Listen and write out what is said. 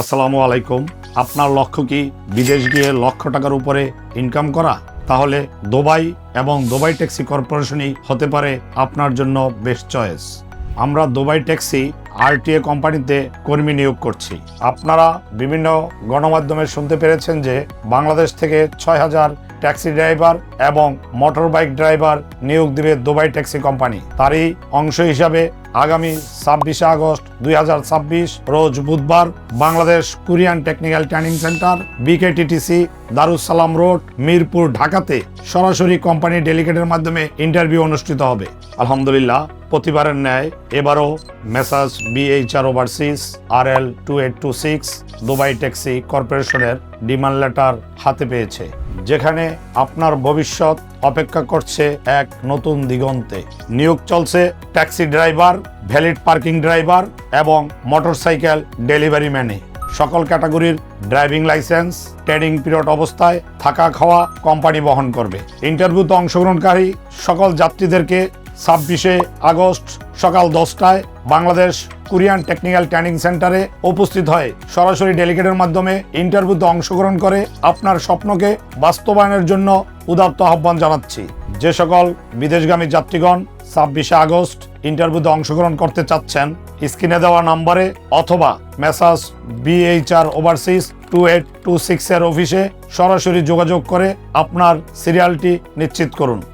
আসসালামু আলাইকুম। আপনার লক্ষ্য কি বিদেশ গিয়ে লক্ষ টাকার উপরে ইনকাম করা? তাহলে দুবাই এবং দুবাই ট্যাক্সি কর্পোরেশনই হতে পারে আপনার জন্য বেস্ট চয়েস। আমরা দুবাই ট্যাক্সি আরটিএ কোম্পানিতে কর্মী নিয়োগ করছি। আপনারা বিভিন্ন গণমাধ্যমে শুনতে পেরেছেন যে বাংলাদেশ থেকে ৬,০০০ ট্যাক্সি ড্রাইভার এবং মোটর বাইক ড্রাইভার নিয়োগ দিবে দুবাই ট্যাক্সি কোম্পানি। তারই অংশ হিসাবে আগামী ২৬শে আগস্ট ২০২৬ রোজ বুধবার Bangladesh Korean technical training centre BKTTC Darussalam road Mirpur ঢাকাতে সরাসরি কোম্পানি ডেলিগেটের মাধ্যমে ইন্টারভিউ অনুষ্ঠিত হবে। আলহামদুলিল্লাহ, প্রতিবারের ন্যায় এবারও মেসাজ BHR overseas RL 2826 Dubai taxi কর্পোরেশনের ডিমান্ড লেটার হাতে পেয়েছে, যেখানে আপনার ভবিষ্যৎ অপেক্ষা করছে এক নতুন দিগন্তে। নিয়োগ চলছে taxi driver, valid parking driver এবং মোটরসাইকেল ডেলিভারি ম্যানে। সকল ক্যাটাগরির ড্রাইভিং লাইসেন্স, ট্রেনিং পিরিয়ড অবস্থায় থাকা খাওয়া কোম্পানি বহন করবে। ইন্টারভিউতে অংশগ্রহণকারী সকল যাত্রীদেরকে ২৬শে আগস্ট সকাল 10টায় বাংলাদেশ কোরিয়ান টেকনিক্যাল ট্রেনিং সেন্টারে উপস্থিত হয়ে সরাসরি ডেলিগেটের মাধ্যমে ইন্টারভিউতে অংশগ্রহণ করে আপনার স্বপ্নকে বাস্তবায়নের জন্য উদাত্ত আহ্বান জানাচ্ছি। যে সকল বিদেশগামী যাত্রীগণ ২৬শে আগস্ট ইন্টারভিউতে অংশগ্রহণ করতে চাচ্ছেন, স্ক্রিনে দেওয়া নম্বরে অথবা মেসাজ বিএইচআর ওভারসিজ 2826 এর অফিসে সরাসরি যোগাযোগ করে আপনার সিরিয়ালটি নিশ্চিত করুন।